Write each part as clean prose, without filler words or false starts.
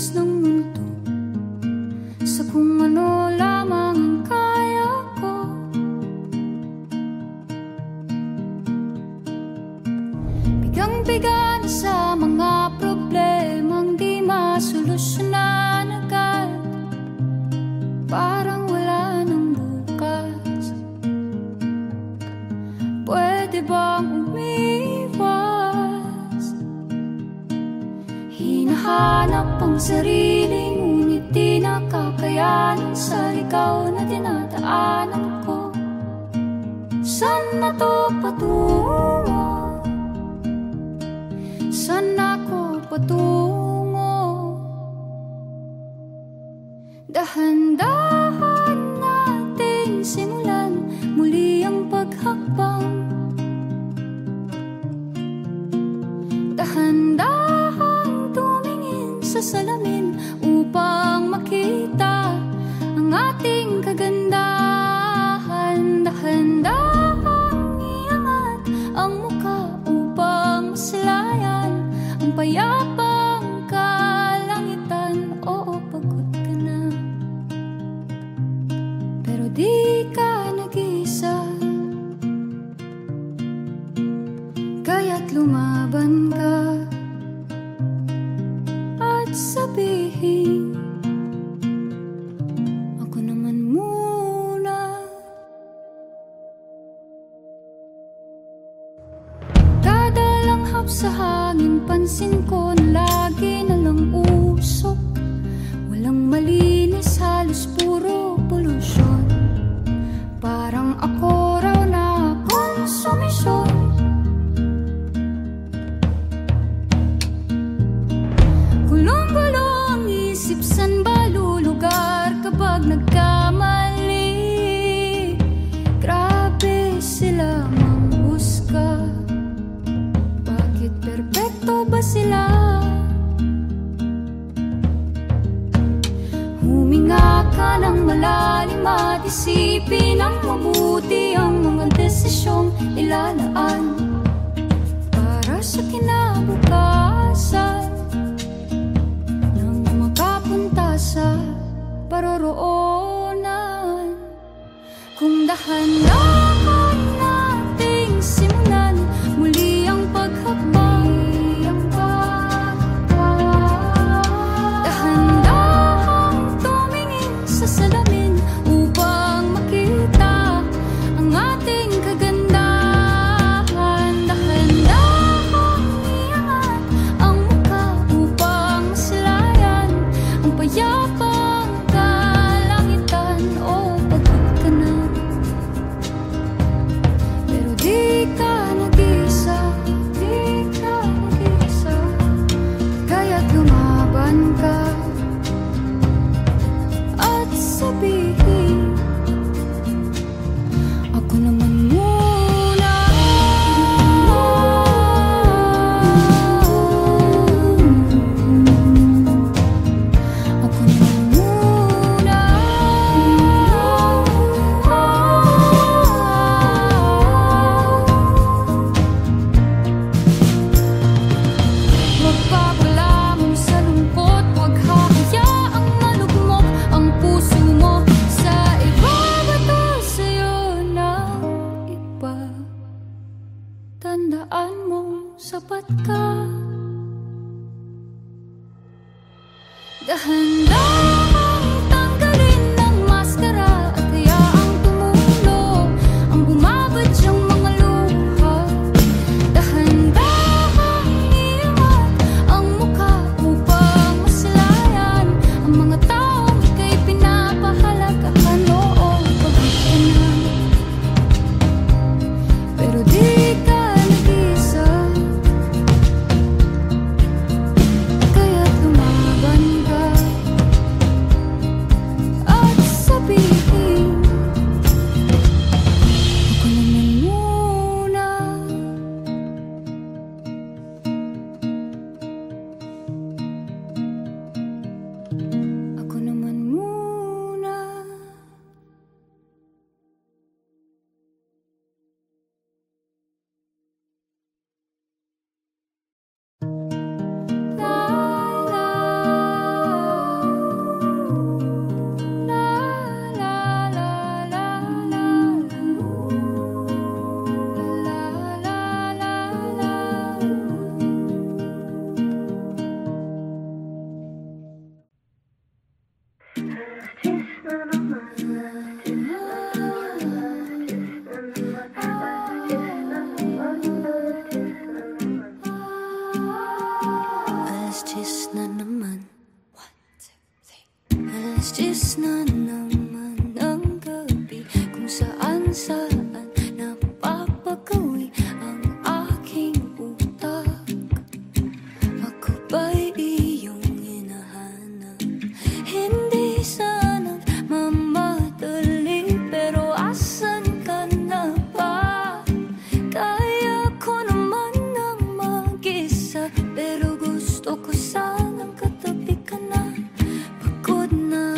kilos ng mundo, sa kung ano lamang ang kaya ko. Bigang-biga na sa mga problemang di masolusyonan agad, parang wala nang bukas. Pwede bang umiwas? Hinahanap ang sarili, ngunit di nakakayanan sa ligaw na dinadaanan ko. Saan na to patungo? Saan ako patungo? Dahan-dahan natin simulan muli ang paghakbang. Dahan-dahan tumingin sa salamin upang makita ang ating kagandahan. Dahan-dahan iangat ang mukha upang maslayan ang payapang kalangitan. Oo, pagod ka na, pero di ka nag-isa, kaya't lumaban ka at sabihin, ako naman muna. Kada langhap sa hangin, pansin ko na lagi na lang usok. Walang malinis, halos puro pollution. Parang ako raw na konsumisyon. Gulong-gulo ang isip, san ba lulugar kapag nagkamali? Grabe sila manghusga, bakit perpekto ba sila? Huminga ka ng malalim at isipin ang mabuti ang mga desisyong ilalaan para sa kinabukasan, nang makapunta sa paroroonan. Kung dahan-dahan nating simulan muli ang paghakbang, dahan-dahan tumingin sa salamin upang makita ang ating kagandahan. Dahan-dahan iangat ang mukha upang maslayan ang payapang kalangitan. O pagod ka na, pero di ka nag-isa, di ka nag-isa, kaya't lumaban ka at sabihin, ako naman muna. Ako naman muna. Huwag papalamon sa lungkot, huwag hahayaang malugmok ang puso mo sa iba. Bato sa'yo ng iba, tandaan mong sapat ka. Dahan-dahan tanggalin ng maskara at hayaang tumulo ang bumabadyang mga luha. Dahan-dahan iangat ang mukha upang maslayan ang mga taong ika'y pinapahalagahan. Oo, pagod ka na, pero di ka nag-isa, kaya't lumaban ka Alas 10 na naman ng gabi, kung saan-saan napapagawi ang aking utak. Ako ba'y iyong hinahanap? Hindi sana mamadali, pero asan ka na ba? Kaya ko naman ng mag-isa, pero gusto ko sanang katabi ka na. Pagod na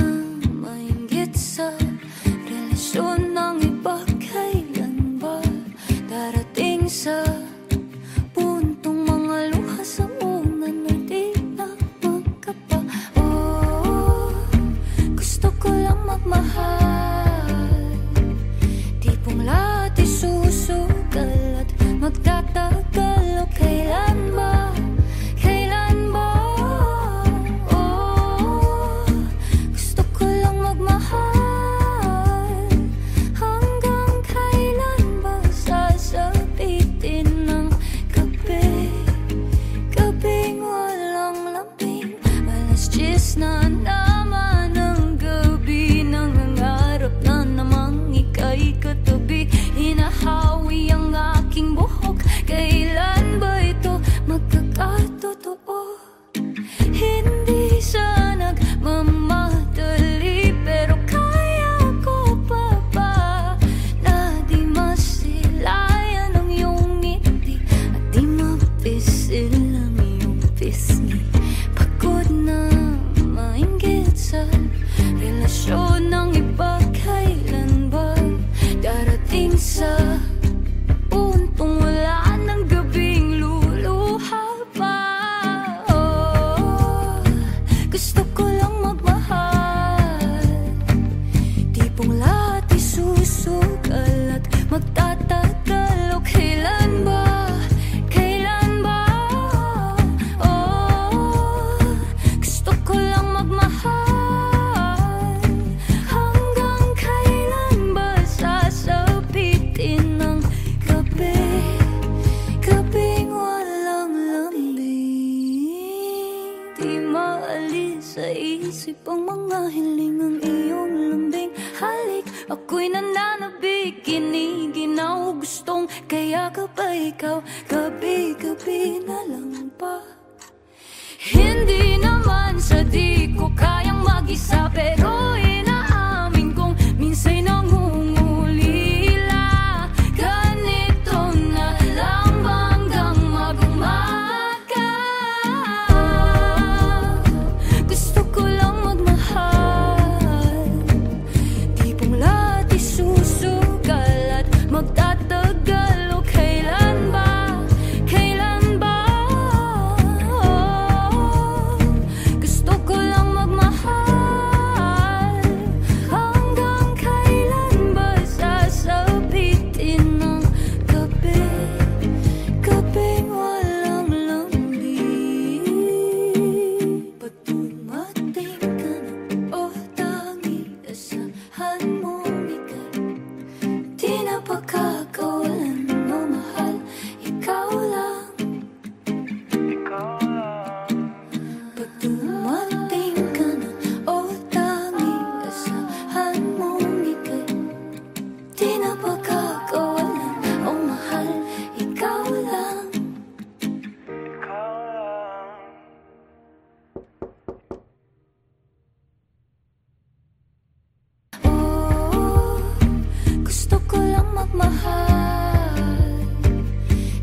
mainggit sa relasyon ng iba, kailan ba darating sa puntong mga luha sa unan ay di na magkapa? Oh, gusto ko lang magmahal, tipong lahat isusugal at magtatagal. O kailan ba? Kailan ba? Oh, gusto ko lang magmahal. Hanggang kailan ba sasabitin ng gabi? Gabing walang lambing. Alas 10 na naman ng gabi, nangangarap na namang ika'y katabi. Hinahawi ang aking buhok, kailan ba ito magkakatotoo? Hindi siya nagmamadali, pero kaya ko pa ba na di masilayan ang iyong ngiti at di mapisil ang iyong pisngi? Pagod na mainggit sa relasyon ng iba, kailan ba darating sa puntong wala ng gabing luluha pa? Oh, gusto ko lang magmahal, tipong lahat isusugal at magtatagal. O kailan ba? Kailan ba? Oh, gusto ko lang magmahal. Hanggang kailan ba sasabitin ng gabi? Gabing walang lambing, di maalis sa isip ang mga hiling ang iyong lambing halik. Ako'y nananabik, giniginaw, gustong kaya ka ba ikaw? Gabi-gabi na lang ba? Hindi naman sa di ko kayang mag-isa, pero inaamin kong minsa'y nangungulila. Ganito na lang ba hanggang mag-umaga? Gusto ko lang magmahal, tipong lahat isusugal at magtatagal. O kailan ba? Kailan ba? Oh, gusto ko lang magmahal. Hanggang kailan ba sasabitin ng gabi? Gabing walang lambing. Ba't dumating ka na? O tangi, asahan mo ika'y di na pagkakawalan. O mahal, ikaw lang. Ba't dumating ka na? O tangi, asahan mo ika'y di na pagkakawalan. O mahal, ikaw lang. Oh, gusto ko lang magmahal,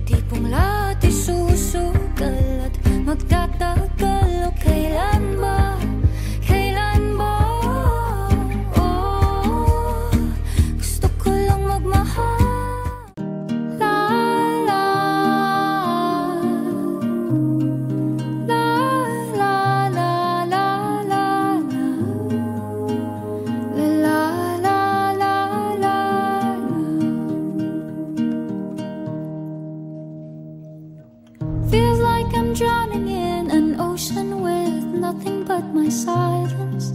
tipong lahat isusugal at magtatagal. O kailan ba? Kailan ba? Oh, gusto ko lang magmahal. La la la la la la la la la la la. Feels like I'm drowning in an ocean with nothing but my silence.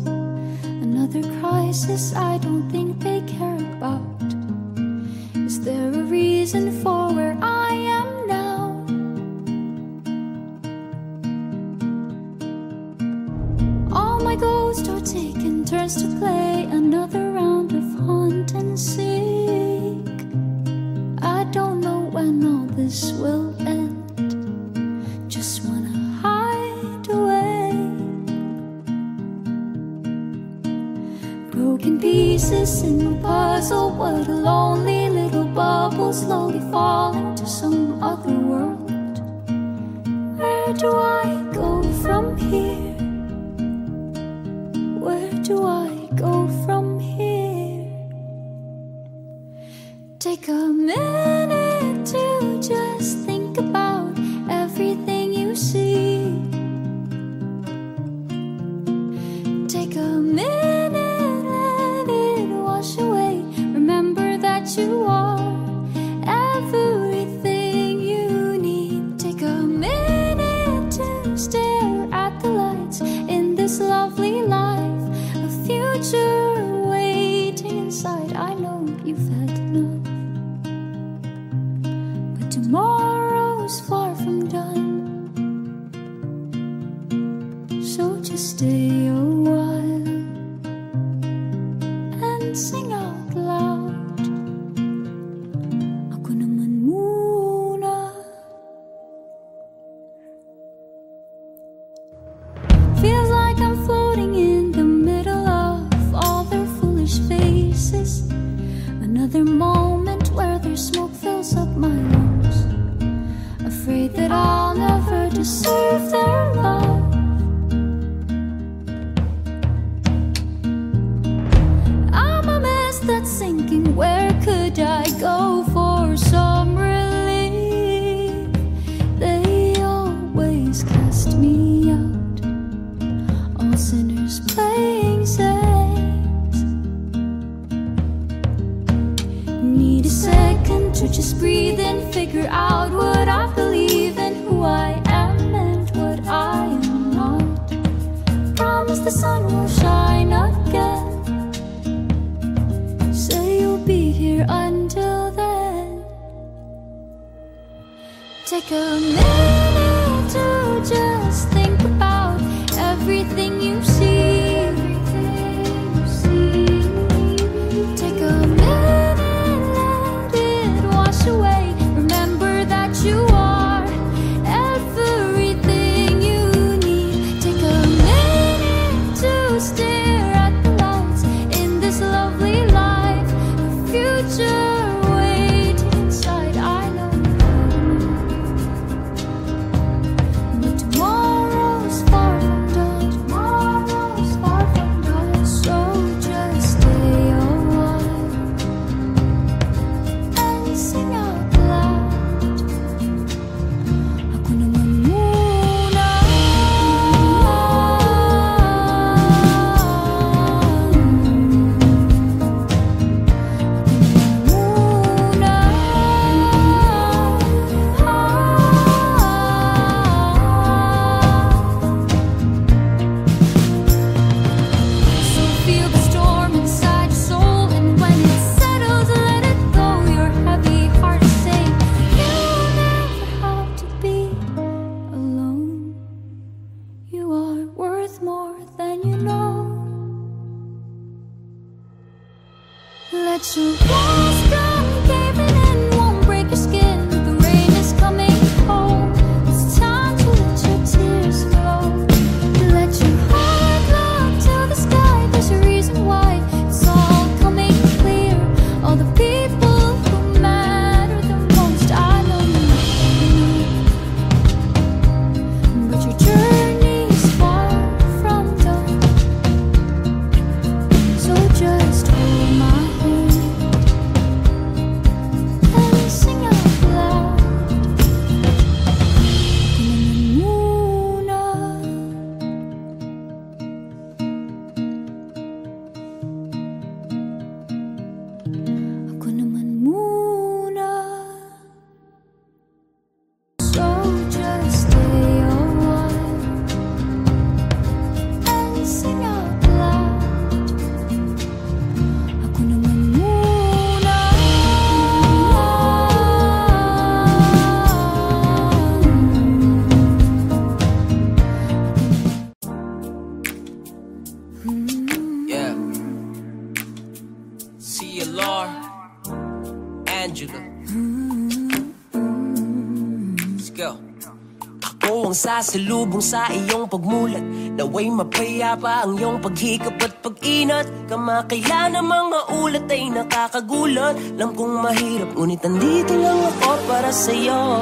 Another crisis I don't think they care about. Is there a reason for where I am now? All my goals ghost are taking turns to play another round of hunt and seek. I don't know when all this will end, just wanna hide away. Broken pieces in a puzzle, what a lonely little bubble, slowly falling to some other world. Where do I go from here? Where do I go from here? Take a minute to just think about everything you see. Take a minute, let it wash away. Remember that you are everything you need. Take a minute to stare at the lights in this lovely life, a future waiting inside. I know you've had enough, but tomorrow's far from done, so just stay a while and sing out loud. Ako naman muna. Feels like I'm floating in the middle of all their foolish faces. Another moment where their smoke fills up my lungs. Afraid that I'll never deserve their love. I'm a mess that's sinking. Where could I go for some relief? They always cast me out, all sinners playing saints. Need a second to just breathe and figure out what I believe and who I am and what I am not. Promise the sun will shine again. Say you'll be here until then. Take a minute to just think about everything you see. Take a minute, let it wash away. Remember that you are everything you need. Take a minute to stare at the lights in this lovely life, a future waiting inside. I know, but tomorrow's far from done. Tomorrow's far from done, so just stay a while and sing out loud. Ako naman muna. So feel the storm inside your soul, and when it settles, let it go. Your heavy heart say you'll never have to be alone. You are worth more than you know. Let your walls come caving in, won't break your skin. The rain is coming home. It's time to let your tears flow. Let your heart look to the sky. There's a reason why it's all coming clear. All the people who matter the most, I know you, but your journey's far from done. So just hold my hand Yeah. See you, Lord. Angela. Let's go. Ako ang sasalubong sa iyong pagmulat, naway mapayapa ang iyong paghikap at pag-inat. Kamakailan ang mga ulat ay nakakagulat. Alam kong mahirap, ngunit andito lang ako para sa'yo.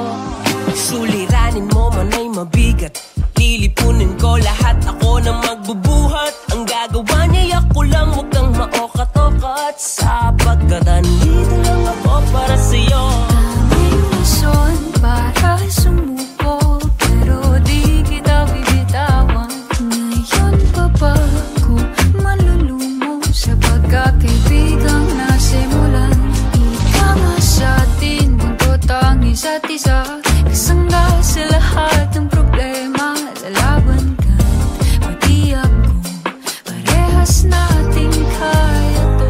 Suliranin mo man ay mabigat, lilipunin ko lahat, ako na magbubuhat. Ang gagawa niya ako lang, huwag kang maokat-okat, sapagkat andito lang ako para sa'yo. Daming rason para sumuko, pero di kita bibitawan. Ngayon pa ba ko malulumo sa pagkakaibigang nasimulan? Ika nga sa atin, bundot ang isa't isa, kasangga sa lahat ng problema. Lalaban ka, pati ako, parehas natin kaya to.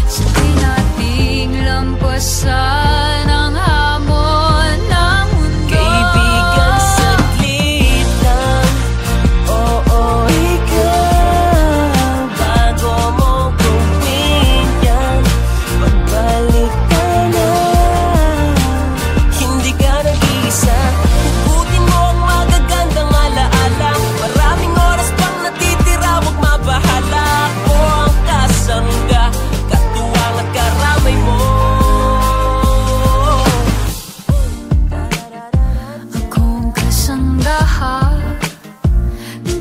Sabay nating lampasan ang hamon ng mundo. Kaibigan, saglit lang. Oo, ikaw, bago mo gawin yan, pagbalik ka na. Hindi ka nag-iisa, hugutin mo ang magagandang alaala. Maraming oras pang natitira, huwag mabahala. Ako ang kasangga, katuwang at karamay mo. Akong kasanggahan,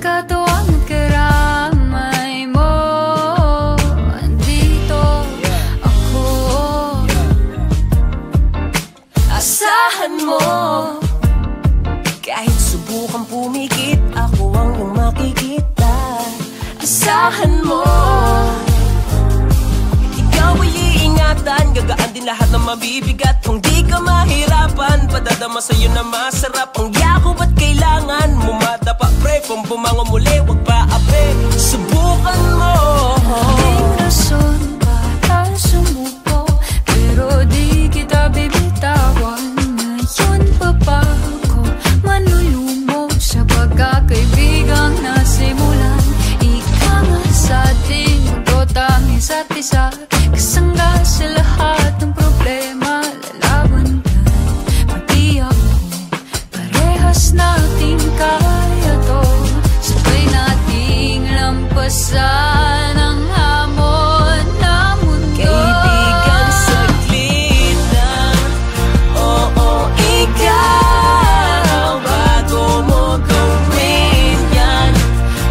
katuwang at karamay mo. Andito ako, asahan mo. Kahit subukan pumikit, ako ang iyong makikita. Asahan mo, ikaw ay iingatan, gagaan din lahat ng mabibigat. Kung di ka mahirapan, padadama sa'yo na masarap ang yakop at kailangan mo madapa, pre. Kung bumango muli, wag pa ape, subukan mo. Daming rason para sumuko, pero di kita bibitawan. Ngayon pa ba ako manlulumo sa pagkakaibigang nasimulan? Ika nga sa atin, bundot ang isa't isa, kasangga sa lahat ng problema. Lalaban ka, pati ako, parehas natin kaya to. Sabay nating lampasan ang hamon ng mundo. Kaibigan, saglit lang. Oo, ikaw, bago mo gawin yan,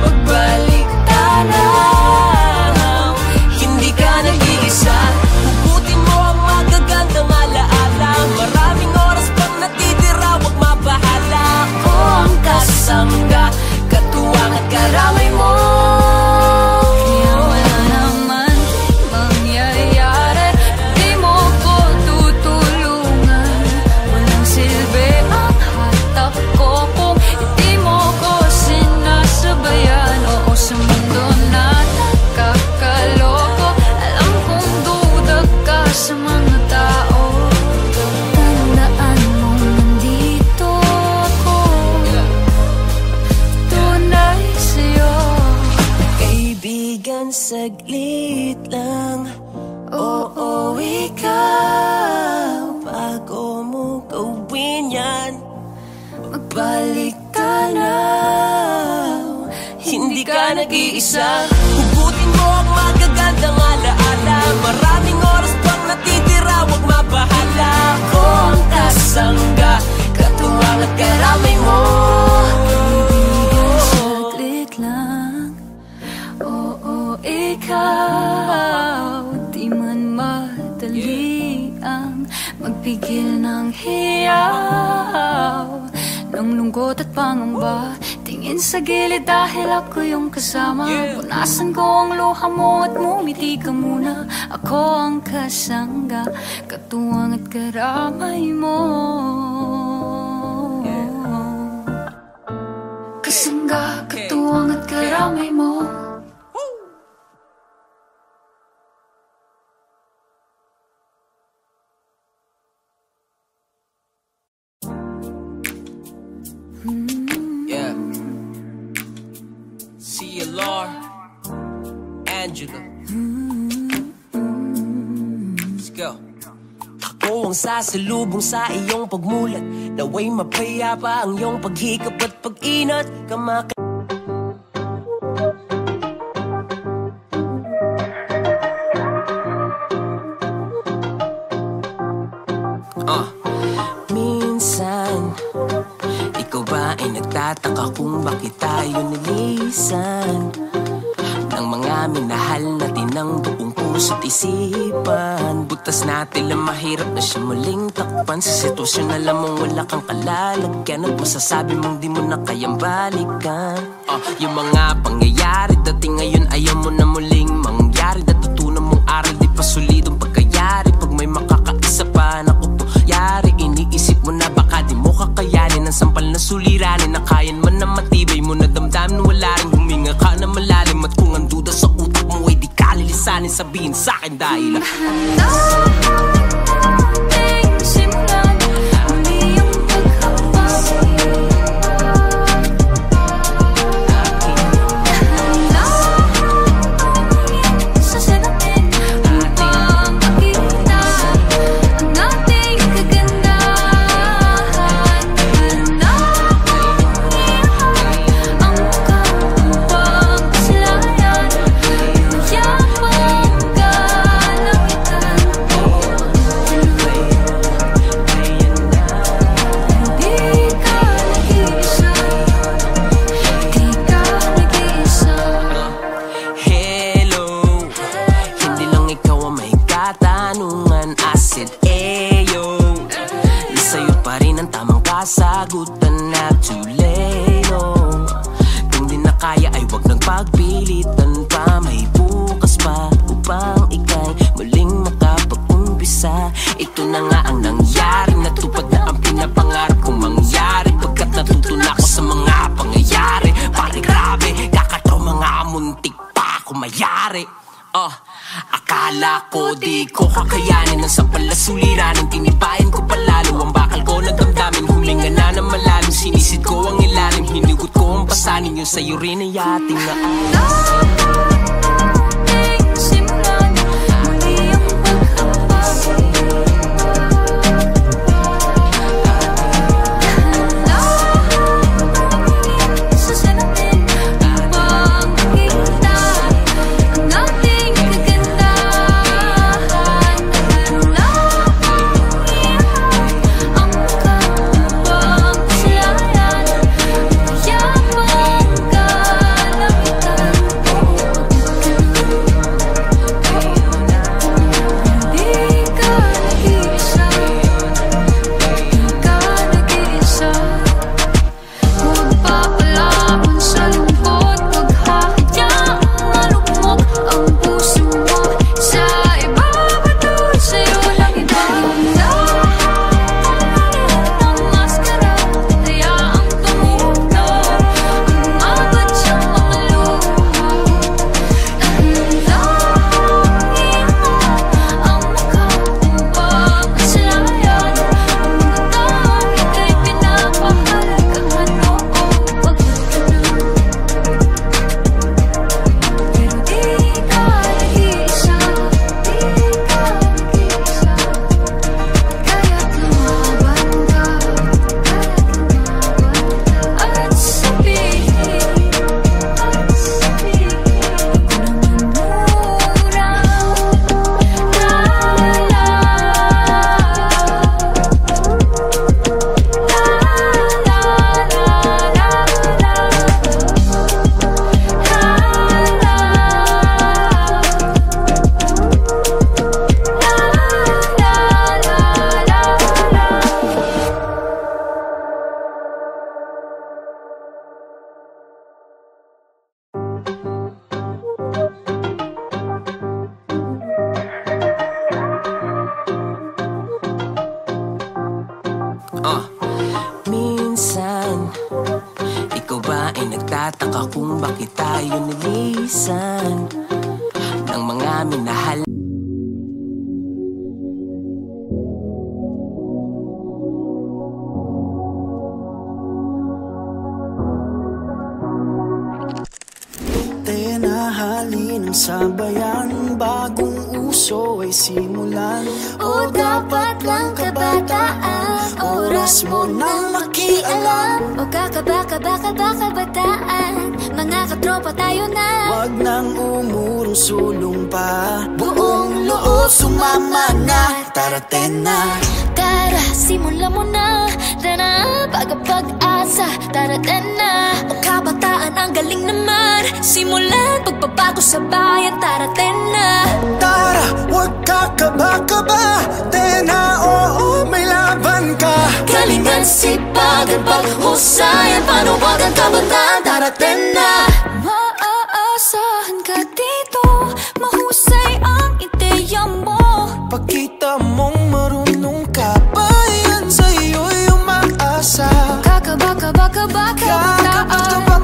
pagbalik tanaw. Hindi ka nag-iisa, hugutin mo ang magagandang alaala. Maraming oras pang natitira, huwag mabahala. Ako ang kasangga, katuwang at karamay mo. Kaya wala naman din mangyayari, di mo ko tutulungan. Walang silbi ang hatak ko kung hindi mo ko sinasabayan. Oo, sa mundo na nakakaloko, alam kong duda ka sa mga tao. Tandaan mo, nandito ako, tunay sa'yo. Kaibigan, saglit lang. Oo, ikaw, bago mo gawin yan, magbalik tanaw. Hindi ka nag-iisa, hugutin mo ang magagandang alaala. Maraming oras pang natitira, huwag mabahala. Ako ang kasangga, katuwang at karamay mo. Kaibigan, saglit lang. Oo, ikaw, di man madali ang magpigil ng hiyaw ng lungkot at pangamba. Tingin sa gilid dahil ako yung kasama. Punasan ko ang luha mo at ngumiti ka muna. Ako ang kasangga, katuwang at karamay mo. Kasangga, katuwang at karamay mo. Yeah. See you, Lord. Angela. Let's go. Ako ang sasalubong sa iyong pagmulat, naway mapayapa ang iyong paghikap at pag-inat. Minsan, ikaw ba ay nagtataka kung bakit tayo nilisan ng mga minahal natin ng buong puso't isipan? Butas natin lang mahirap na siya muling takpan sa sitwasyon na alam mong wala kang kalalagyan at masasabi mong di mo na kayang balikan. Yung mga pangyayari dati ngayon ayaw mo na muling mangyari. Natutunan mong aral di pa solidong pagkayari. Pag may makakaisa pa na yari, iniisip mo na baka di mo kakayanin ang sampal na suliranin. Nakayan man na matibay mo na damdamin wala rin. Huminga ka na malalim at kung ang duda sa utak mo ay di ka lilisanin, sabihin sa'kin dahil sagutan na too late, oh. Kung di na kaya ay wag nang pagpilitan pa. May bukas pa upang ikay muling makapag-umpisa. Ito na nga ang nangyari, natupad na ang pinapangarap kong mangyari. Pagkat natuto na ako sa mga pangyayari, pare grabe, kakataw mga muntik pa ako mayari. Akala ko di ko kakayanin ang sampal na suliranin. Tinibayan ko palalo ang bakal ko na damdamin. Huminga na ng malalim, sinisid ko ang ilalim. Hinugot ko ang pasanin yung sa'yo rin ay ating Minsan, ikaw ba ay nagtataka kung bakit tayo nilisan ng mga minahal? Tenahali ng sabayan, bagong uso ay simulan. O dapat lang kabataan, oras mo nang makialam. O kabataan, mga katropa tayo na. Wag nang umurong-sulong pa, buong loob sumama na. Tara, tena, Tara, simulan mo na. Tara, pag-asa. Tara, tena. O kabataan, ang galing naman. Simulan, pagbabago sa bayan. Tara, tena. tara, wag ka kaba-kaba. Tena, oo, may laban ka. Galingan, sipagan, paghusayan, panuwagan, kabataan. Tara, tena. Maaasahan ka dito, mahusay ang ideya mo. Pakita mong marunong ka, bayan sa'yo'y umaasa. Kabataan,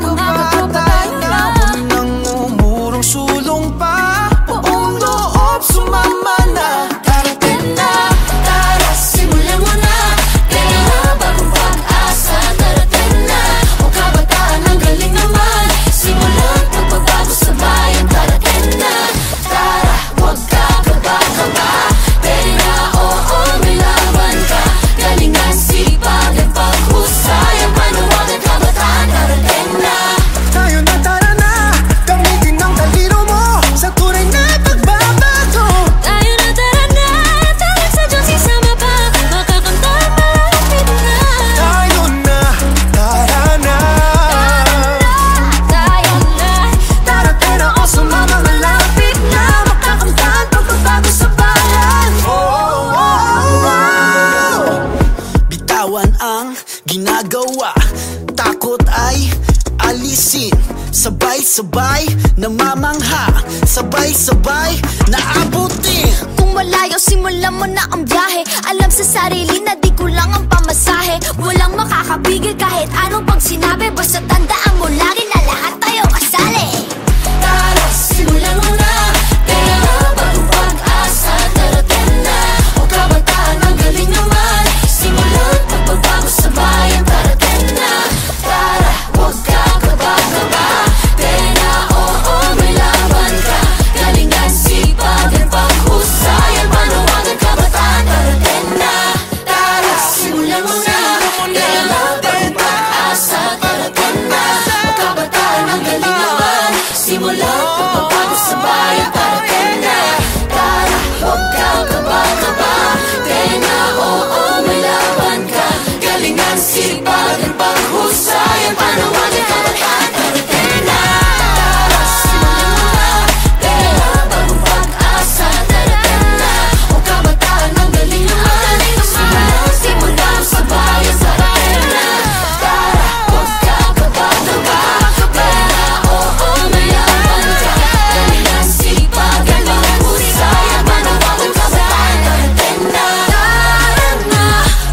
mga katropa tayo na. Huwag nang umurong-sulong pa, buong loob sumama na. Tara, tena, tara, simulan mo na. Tena, bagong pag-asa. Tara, tena, o kabataan, ang galing naman. Simulan, pagbabago sa bayan. Tara, tena, tara, huwag ka kaba-kaba. Tena, oo, may laban ka. Galingan, sipagan, paghusayan, panuwagan, kabataan. Tara, tena. Tayo na, tara na, gamitin ang talino mo sa tunay na pagbabago. Tayo na, tara na, tara sa Diyos, isama pa. Makakanta, malapit na. Tayo na, tara na. Tayo na, Tara, tena, o sumama, malapit na. makakanta ang pagbabago sa bayan. Bitawan ang ginagawa, takot ay alisin. Sabay-sabay namamangha, sabay-sabay naabutin. Kung malayo, simulan mo na ang biyahe. Alam sa sarili na di kulang ang pamasahe. Walang makakapigil kahit anong pag sinabi. Basta tandaan mo lagi na lahat tayo kasali. Tara, simulan mo na. Tara, bagong pag-asa. Tara, tena, o kabataan, ang galing naman. Simulan, pagbabago sa bayan. Tara, tena, tara, huwag ka kaba-kaba. Tena, oo, may laban ka. Galingan, sipagan, paghusayan, panuwagan, kabataan. Tara, tena, tara, simulan mo na. Tara, bagong pag-asa. Tara, tena, o kabataan, ang galing naman. Simulan, pagbabago sa bayan. Tara, tena, tara, huwag ka kaba-kaba. Tena, oo, may laban ka. Galingan, sipagan, paghusayan, panuwagan, kabataan. Tara, tena, tara, simulan mo na. Tara, bagong pag-asa. Tara, tena, o kabataan, ang galing naman. Simulan sa bayan. Tara, tena, tara, huwag ka kaba-kaba. Tena, oo, may laban ka. Galingan, sipagan, paghusayan, panuwagan, kabataan. Tara, tena, tara na,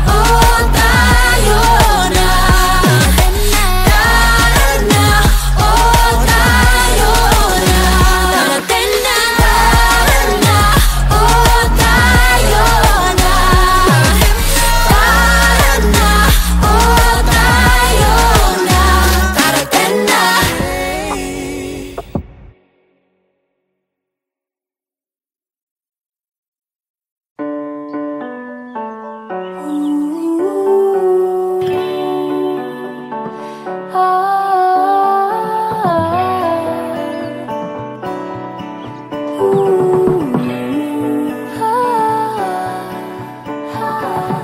o tayo na. Tara na, o tayo na. Tara, tena, tara na, o tayo na. Tara na, o tayo na. Tara, tena.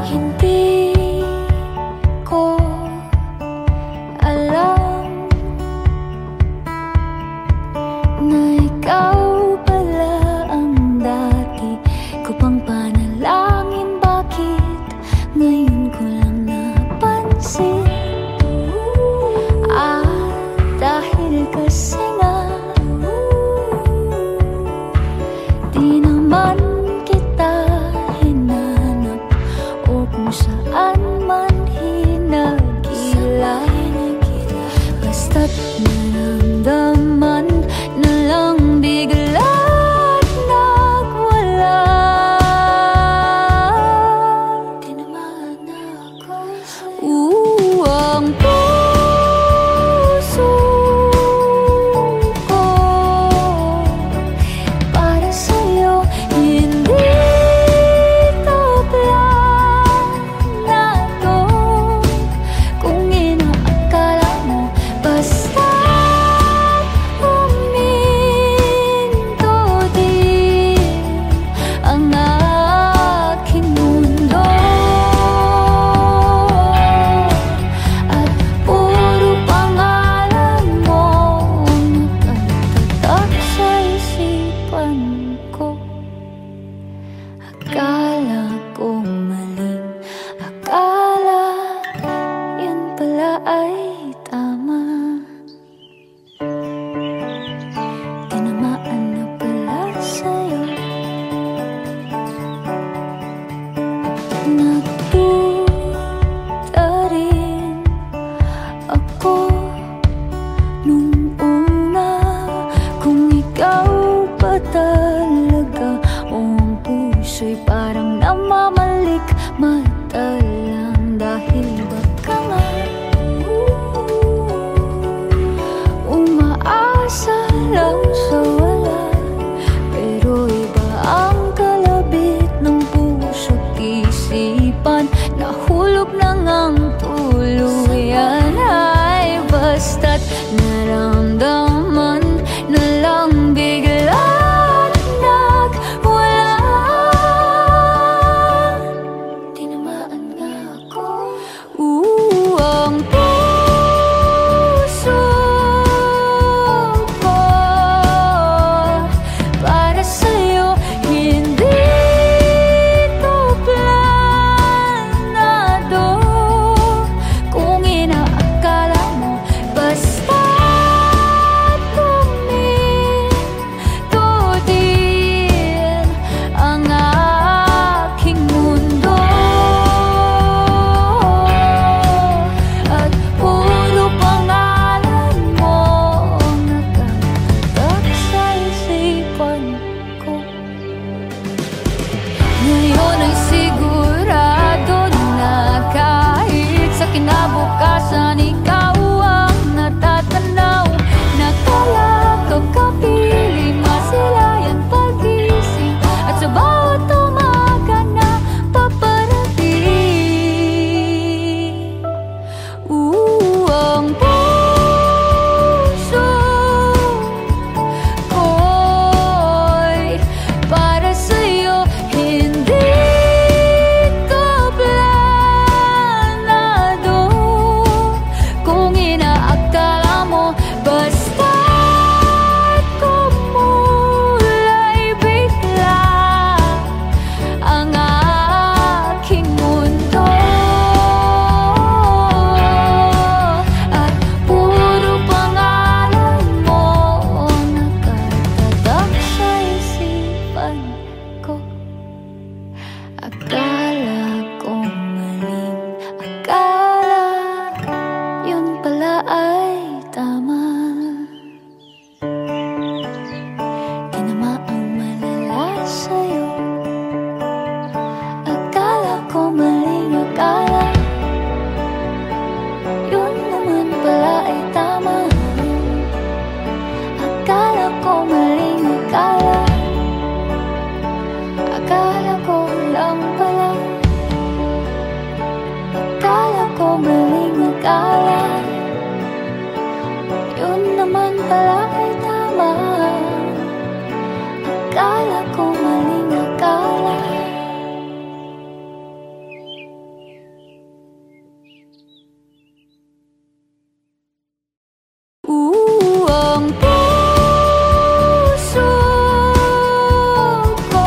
Hindi ko alam na ikaw pala ang dati ko pang panalangin. Bakit ngayon ko lang napansin? Dahil kasi nga di naman kita hinanap o kung saan man hinagilay. Basta't naramdaman na lang bigla ba talaga o ang puso'y parang namamalik mata lang dahil baka nga umaasa lang sa wala. Pero iba ang kalabit ng puso't isipan, nahulog na ngang tuluyan. Ay basta't naramdaman na lang bigla nagwala. Tinamaan nga ako. Ang puso ko para sa'yo, hindi to planado. Kung inaakala mo basta't kuminto din ang aking mundo. At puro pangalan mo ang nakatatak sa isipan ko. Ngayon ay sigurado na kahit sa kinabukasan ikaw ang natatanaw. Nakalakap kapiling, masilayan pagising, at sa bawat umaga na paparating. Ang puso ko'y para sa'yo, hindi to planado. Kung inaakala mo basta't kumulay bigla ang aking mundo. At puro pangalan mo nakatatak sa isipan ko. Akala kong maling akala, yun pala ay tama. Tinamaang malala sa'yo. Akala ko maling akala, yun naman pala ay tama. Akala ko maling akala, akala ko lang pala. Akala ko maling akala, yun naman pala ay tama. Akala ko maling akala. Ang puso ko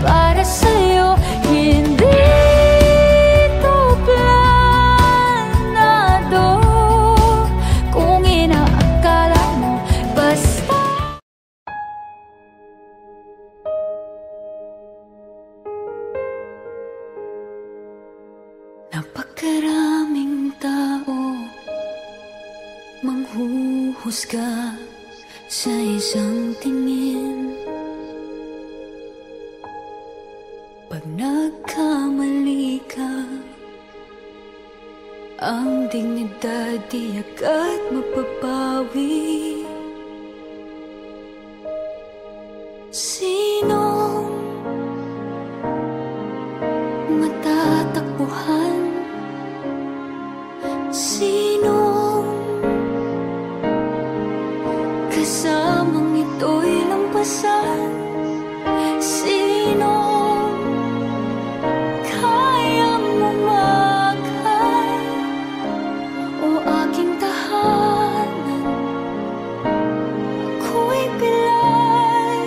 para sa'yo, hindi to planado. Kung inaakala mo basta. Napakaraming tao manghuhusga sa isang tingin. Pag nagkamali ka, ang dignidad di agad mapapawi. Sinong matatakbuhan? Sinong kasamang ito'y lampasan? Sinong kayang umakay o aking tahanan? Ako'y pilay,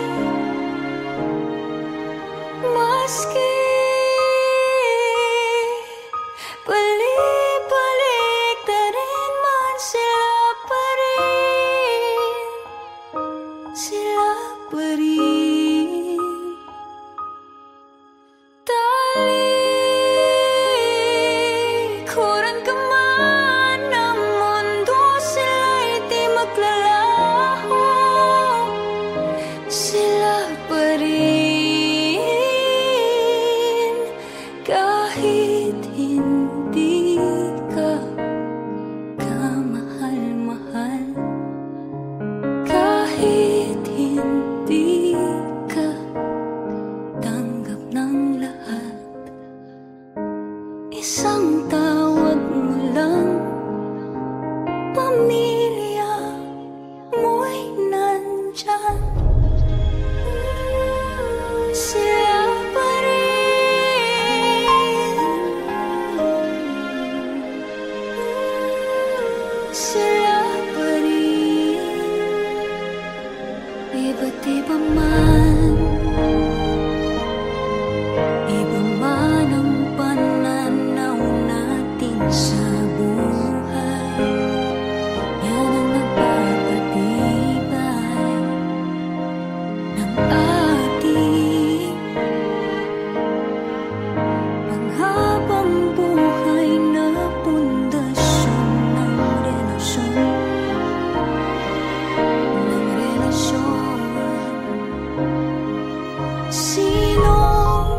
maski balik-balik na rin man sila pa rin. Sila pa rin. Talikuran ka man ng mundo, sila'y di maglalaho. nandyan. Sila pa rin. Sila pa rin. Iba't iba man, iba man ang pananaw natin sa buhay. Yan ang nagpapatibay ng ating panghabang buhay na pundasyon ng relasyon. Sinong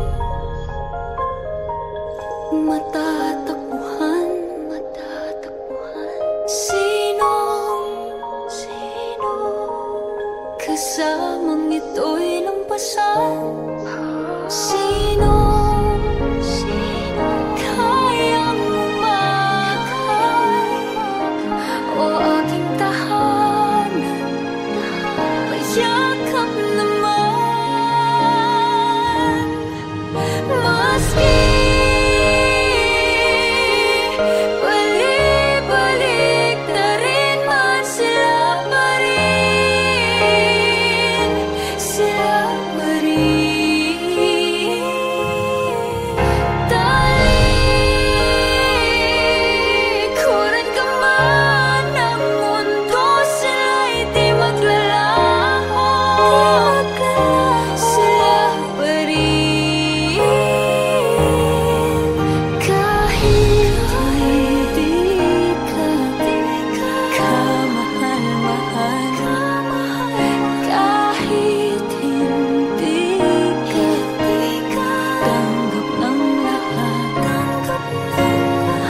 matatakbuhan? Sinong kasamang ito'y lampasan? Sinong kayang umakay o aking tahanan? Payakap naman. Maski balik-balik na rin man, sila pa rin. Sila pa rin. Talikuran ka man ng mundo, sila'y di maglalaho. Sila pa rin. Kahit hindi ka kamahal-mahal, kahit hindi ka tanggap ng lahat,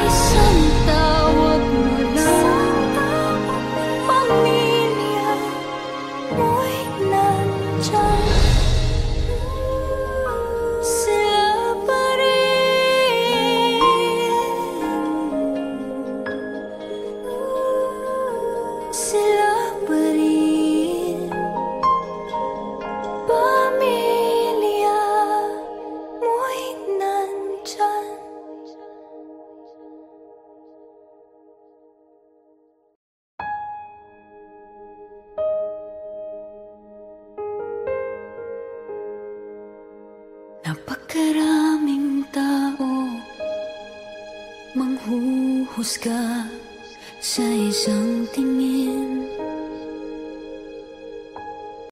isang tawag mo lang, pamilya mo'y nandyan. Sila pa rin. Sila pa rin. Pamilya mo'y nandyan. Napakaraming tao manghuhusga sa isang tingin.